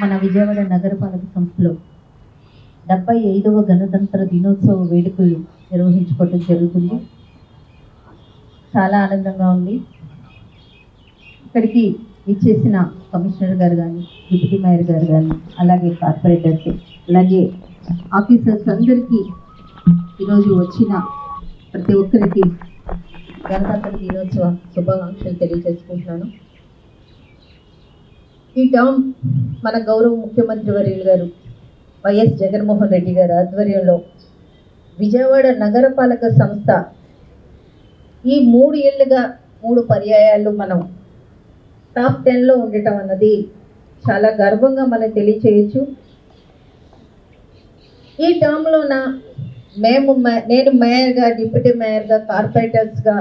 మన విజయవాడ నగరపాలక సంస్థలో 75వ గణతంత్ర దినోత్సవ వేడుకలు నిర్వహించుకోవడం జరుగుతుంది. చాలా ఆనందంగా ఉంది. ఇక్కడికి ఇచ్చేసిన కమిషనర్ గారు కానీ, డిప్యూటీ మేయర్ గారు కానీ, అలాగే కార్పొరేటర్స్, అలాగే ఆఫీసర్స్ అందరికీ ఈరోజు వచ్చిన ప్రతి ఒక్కరికి గణతంత్ర దినోత్సవ శుభాకాంక్షలు తెలియజేసుకుంటున్నాను. ఈ టర్మ్ మన గౌరవ ముఖ్యమంత్రి వర్యులు గారు వైఎస్ జగన్మోహన్ రెడ్డి గారి ఆధ్వర్యంలో విజయవాడ నగరపాలక సంస్థ ఈ 3 ఏళ్ళుగా 3 పర్యాయాలు మనం టాప్ 10లో ఉండటం అన్నది చాలా గర్వంగా మనం తెలియచేయచ్చు. ఈ టర్మ్లోన నేను మేయర్గా, డిప్యూటీ మేయర్గా, కార్పొరేటర్స్గా,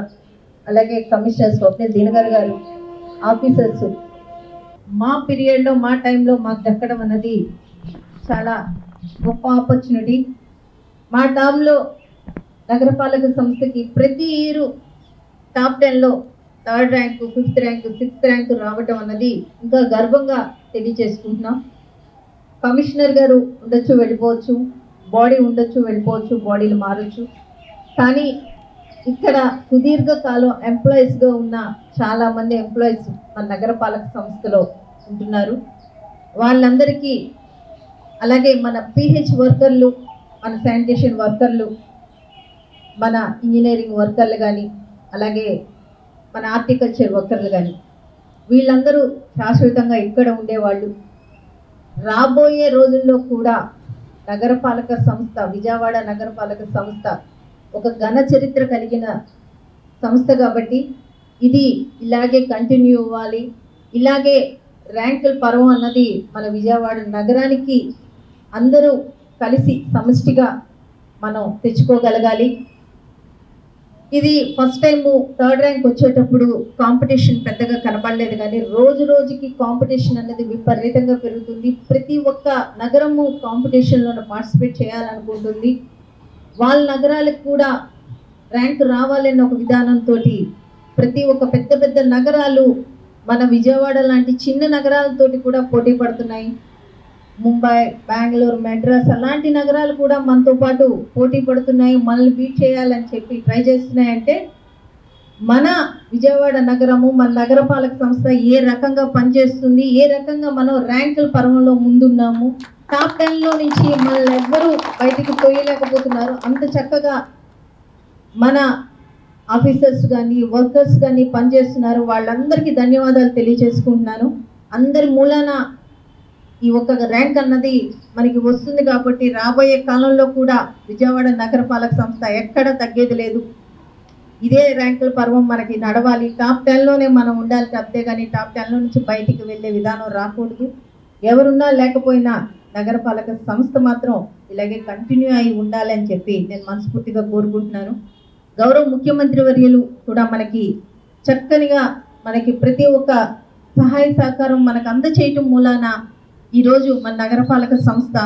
అలాగే కమిషనర్ స్వప్నిల్ దినకర్ గారు, ఆఫీసర్స్ మా పీరియడ్లో, మా టైంలో మాకు దక్కడం అన్నది చాలా గొప్ప ఆపర్చునిటీ. మా టర్మ్లో నగరపాలక సంస్థకి ప్రతి ఇయర్ టాప్ 10లో 3rd rank, 5th rank, 6th rank రావటం అన్నది ఇంకా గర్వంగా తెలియచేసుకుంటున్నాం. కమిషనర్ గారు ఉండొచ్చు, వెళ్ళిపోవచ్చు, బాడీ ఉండొచ్చు, వెళ్ళిపోవచ్చు, బాడీలు మారచ్చు. కానీ ఇక్కడ సుదీర్ఘకాలం ఎంప్లాయీస్గా ఉన్న చాలామంది ఎంప్లాయీస్ మన నగరపాలక సంస్థలో ఉంటున్నారు. వాళ్ళందరికీ, అలాగే మన పిహెచ్ వర్కర్లు, మన శానిటేషన్ వర్కర్లు, మన ఇంజనీరింగ్ వర్కర్లు కానీ, అలాగే మన హార్టికల్చర్ వర్కర్లు కానీ, వీళ్ళందరూ శాశ్వతంగా ఇక్కడ ఉండేవాళ్ళు. రాబోయే రోజుల్లో కూడా నగరపాలక సంస్థ, విజయవాడ నగరపాలక సంస్థ ఒక ఘన చరిత్ర కలిగిన సంస్థ కాబట్టి ఇది ఇలాగే కంటిన్యూ అవ్వాలి. ఇలాగే ర్యాంకుల పర్వం అన్నది మన విజయవాడ నగరానికి అందరూ కలిసి సమిష్టిగా మనం తెచ్చుకోగలగాలి. ఇది ఫస్ట్ టైము 3rd ర్యాంక్ వచ్చేటప్పుడు కాంపిటీషన్ పెద్దగా కనపడలేదు, కానీ రోజు రోజుకి కాంపిటీషన్ అనేది విపరీతంగా పెరుగుతుంది. ప్రతి ఒక్క నగరము కాంపిటీషన్లో పార్టిసిపేట్ చేయాలనుకుంటుంది. వాళ్ళ నగరాలకు కూడా ర్యాంక్ రావాలన్న ఒక విధానంతో ప్రతి ఒక్క పెద్ద పెద్ద నగరాలు మన విజయవాడ లాంటి చిన్న నగరాలతోటి కూడా పోటీ పడుతున్నాయి. ముంబై, బెంగళూరు, మెడ్రాస్ అలాంటి నగరాలు కూడా మనతో పాటు పోటీ పడుతున్నాయి. మనల్ని బీట్ చేయాలని చెప్పి ట్రై చేస్తున్నాయంటే మన విజయవాడ నగరము, మన నగరపాలక సంస్థ ఏ రకంగా పనిచేస్తుంది, ఏ రకంగా మనం ర్యాంకుల పర్వంలో ముందున్నాము, టాప్ 10లో నుంచి మనల్ని ఎవ్వరూ బయటికి తోయలేకపోతున్నారు. అంత చక్కగా మన ఆఫీసర్స్ కానీ, వర్కర్స్ కానీ పనిచేస్తున్నారు. వాళ్ళందరికీ ధన్యవాదాలు తెలియజేసుకుంటున్నాను. అందరి మూలాన ఈ ఒక్క ర్యాంక్ అన్నది మనకి వస్తుంది కాబట్టి రాబోయే కాలంలో కూడా విజయవాడ నగరపాలక సంస్థ ఎక్కడ తగ్గేది లేదు. ఇదే ర్యాంకుల పర్వం మనకి నడవాలి. టాప్ 10లోనే మనం ఉండాలి తప్పితే కానీ టాప్ 10లో నుంచి బయటికి వెళ్ళే విధానం రాకూడదు. ఎవరున్నా లేకపోయినా నగరపాలక సంస్థ మాత్రం ఇలాగే కంటిన్యూ అయి ఉండాలి అని చెప్పి నేను మనస్ఫూర్తిగా కోరుకుంటున్నాను. గౌరవ ముఖ్యమంత్రి వర్యులు కూడా మనకి చక్కనిగా మనకి ప్రతి ఒక్క సహాయ సహకారం మనకు అందచేయటం మూలాన ఈరోజు మన నగరపాలక సంస్థ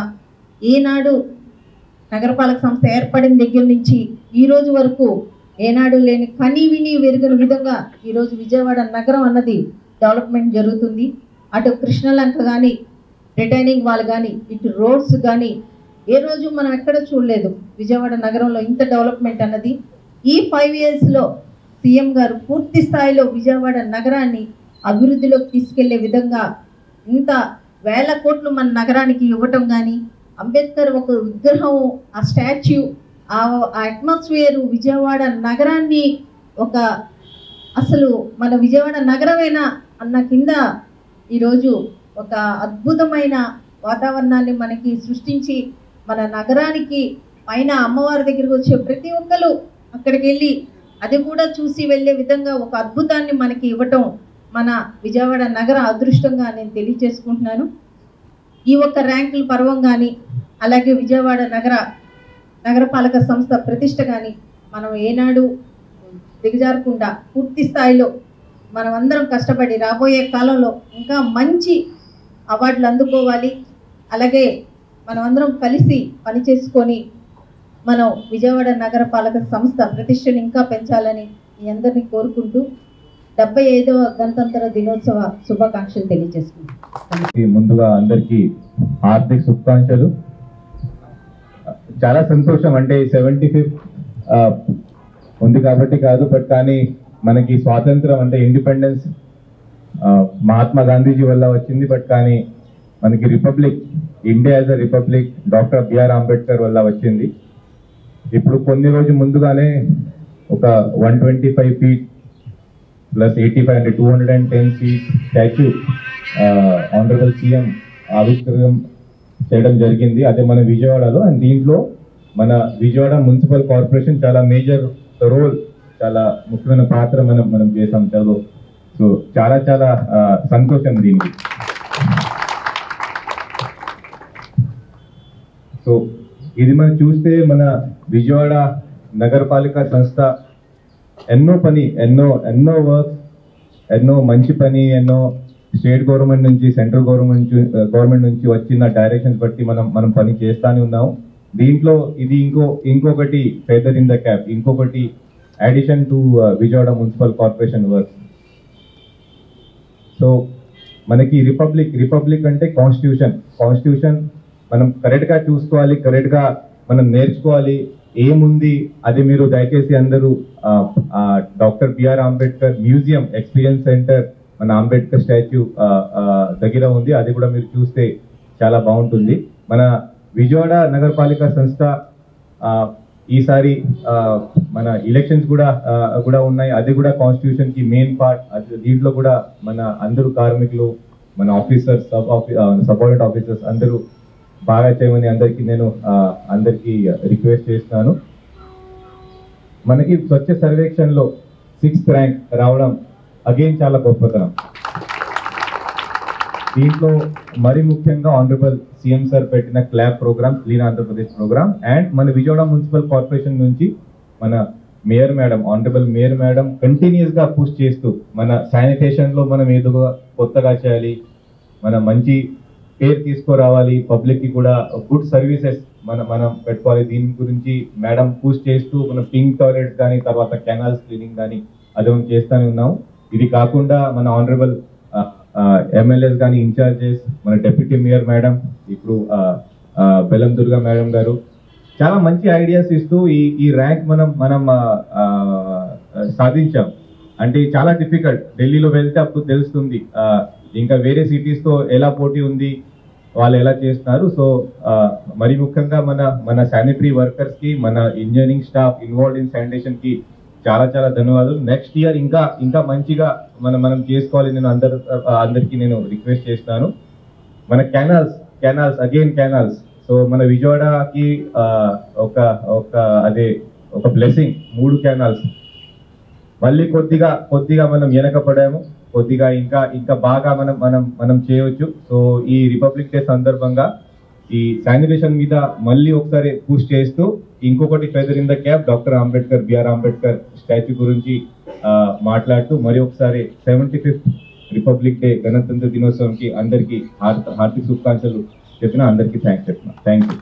ఏనాడు నగరపాలక సంస్థ ఏర్పడిన దగ్గర నుంచి ఈరోజు వరకు ఏనాడు లేని కని విని వెరుగని విధంగా ఈరోజు విజయవాడ నగరం అన్నది డెవలప్మెంట్ జరుగుతుంది. అటు కృష్ణలంక కానీ, రిటైనింగ్ వాల్ కానీ, ఇటు రోడ్స్ కానీ ఏ రోజు మనం ఎక్కడ చూడలేదు విజయవాడ నగరంలో ఇంత డెవలప్మెంట్ అన్నది. ఈ 5 ఇయర్స్లో సీఎం గారు పూర్తి స్థాయిలో విజయవాడ నగరాన్ని అభివృద్ధిలోకి తీసుకెళ్లే విధంగా ఇంత వేల కోట్లు మన నగరానికి ఇవ్వటం కానీ, అంబేద్కర్ ఒక విగ్రహం, ఆ స్టాచ్యూ, ఆ అట్మాస్ఫియర్ విజయవాడ నగరాన్ని ఒక అసలు మన విజయవాడ నగరమేనా అన్న కింద ఈరోజు ఒక అద్భుతమైన వాతావరణాన్ని మనకి సృష్టించి మన నగరానికి పైన అమ్మవారి దగ్గరికి వచ్చే ప్రతి ఒక్కరు అక్కడికి వెళ్ళి అది కూడా చూసి వెళ్ళే విధంగా ఒక అద్భుతాన్ని మనకి ఇవ్వటం మన విజయవాడ నగర అదృష్టంగా నేను తెలియజేసుకుంటున్నాను. ఈ ఒక్క ర్యాంకుల పర్వం కానీ, అలాగే విజయవాడ నగరపాలక సంస్థ ప్రతిష్ట కానీ మనం ఏనాడు దిగజారకుండా పూర్తి స్థాయిలో మనం అందరం కష్టపడి రాబోయే కాలంలో ఇంకా మంచి అవార్డులు అందుకోవాలి. అలాగే మనం అందరం కలిసి పనిచేసుకొని మనం విజయవాడ నగరపాలక సంస్థ ప్రతిష్టను ఇంకా పెంచాలని మీ అందరినీ కోరుకుంటూ 75వ గణతంత్ర దినోత్సవ శుభాకాంక్షలు తెలియజేసుకుంటాం. ముందుగా అందరికీ హార్దిక శుభాకాంక్షలు. చాలా సంతోషం, అంటే 75th ఉంది కాబట్టి కాదు, బట్ కానీ మనకి స్వాతంత్రం అంటే ఇండిపెండెన్స్ మహాత్మా గాంధీజీ వల్ల వచ్చింది, బట్ కానీ మనకి republic, India as a republic doctor B R Ambedkar వల్ల వచ్చింది. ఇప్పుడు కొన్ని రోజు ముందుగానే ఒక 125 feet ప్లస్ 85 అంటే 210 feet స్టాచ్యూ ఆనరబుల్ సీఎం ఆవిష్కరణ చేయడం జరిగింది. అదే మన విజయవాడలో. అండ్ దీంట్లో మన విజయవాడ మున్సిపల్ కార్పొరేషన్ చాలా మేజర్ రోల్, చాలా ముఖ్యమైన పాత్ర మనం చేసాం చదువు. సో చాలా చాలా సంతోషం దీనికి. సో ఇది మనం చూస్తే మన విజయవాడ నగరపాలిక సంస్థ ఎన్నో వర్క్స్, ఎన్నో మంచి పని, ఎన్నో స్టేట్ గవర్నమెంట్ నుంచి, సెంట్రల్ గవర్నమెంట్ నుంచి వచ్చిన డైరెక్షన్స్ బట్టి మనం పని చేస్తానే ఉన్నాము. దీంట్లో ఇది ఇంకొకటి ఫెదర్ ఇన్ ద క్యాప్, ఇంకొకటి addition to Vijayawada municipal corporation works. So మనకి రిపబ్లిక్ అంటే కాన్స్టిట్యూషన్ మనం కరెక్ట్గా చూసుకోవాలి, కరెక్ట్గా మనం నేర్చుకోవాలి. ఏముంది అది మీరు దయచేసి అందరూ doctor B R Ambedkar museum experience centre మన అంబేద్కర్ స్టాచ్యూ దగ్గర ఉంది, అది కూడా మీరు చూస్తే చాలా బాగుంటుంది. మన విజయవాడ నగరపాలిక సంస్థ ఈసారి మన ఎలక్షన్స్ కూడా ఉన్నాయి, అది కూడా కాన్స్టిట్యూషన్ కి మెయిన్ పార్ట్. దీంట్లో కూడా మన అందరూ కార్మికులు, మన ఆఫీసర్స్, సబార్డినేట్ ఆఫీసర్స్ అందరూ బాగా చేయమని నేను అందరికీ రిక్వెస్ట్ చేస్తున్నాను. మనకి స్వచ్ఛ సర్వేక్షణలో 6th ర్యాంక్ రావడం అగైన్ చాలా గొప్పతనం. దీంట్లో మరి ముఖ్యంగా ఆనరబుల్ సీఎం సార్ పెట్టిన club programme, clean Andhra Pradesh programme, and మన విజయవాడ మున్సిపల్ కార్పొరేషన్ నుంచి మన mayor madam, honourable mayor madam continuous గా పుష్ చేస్తూ మన శానిటేషన్ లో మనం ఏదో కొత్తగా చేయాలి, మన మంచి పేరు తీసుకురావాలి, పబ్లిక్ కి కూడా గుడ్ సర్వీసెస్ మనం పెట్టుకోవాలి. దీని గురించి మేడం పుష్ చేస్తూ మన పింక్ టాయిలెట్స్ కానీ, తర్వాత కెనాల్స్ క్లీనింగ్ కానీ అది చేస్తూనే ఉన్నాము. ఇది కాకుండా మన ఆనరబుల్ ఎమ్మెల్యేస్ కానీ, ఇన్ఛార్జెస్, మన డెప్యూటీ మేయర్ మేడం, ఇప్పుడు బెల్లం దుర్గా మేడం గారు చాలా మంచి ఐడియాస్ ఇస్తూ ఈ ర్యాంక్ మనం సాధించాం. అంటే చాలా డిఫికల్ట్, ఢిల్లీలో వెళ్తే అప్పుడు తెలుస్తుంది ఇంకా వేరే సిటీస్ తో ఎలా పోటీ ఉంది, వాళ్ళు ఎలా చేస్తున్నారు. సో మరి ముఖ్యంగా మన శానిటరీ వర్కర్స్ కి, మన engineering staff involved in sanitation కి చాలా చాలా ధన్యవాదాలు. నెక్స్ట్ ఇయర్ ఇంకా మంచిగా మనం చేసుకోవాలి. నేను అందరికి నేను రిక్వెస్ట్ చేస్తున్నాను. మన కెనాల్స్ సో మన విజయవాడకి ఒక బ్లెస్సింగ్, 3 కెనాల్స్. మళ్ళీ కొద్దిగా మనం వెనకపడాము, కొద్దిగా ఇంకా బాగా మనం చేయవచ్చు. సో ఈ రిపబ్లిక్ డే సందర్భంగా ఈ శానిటేషన్ మీద మళ్ళీ ఒకసారి పుష్ చేస్తూ ఇంకొకటి feather in the cap doctor Ambedkar, B R Ambedkar statue గురించి మాట్లాడుతూ మరి ఒకసారి 75th రిపబ్లిక్ డే గణతంత్ర దినోత్సవంకి అందరికీ హార్దిక శుభాకాంక్షలు చెప్పిన అందరికీ థ్యాంక్స్ చెప్తున్నా. Thank you.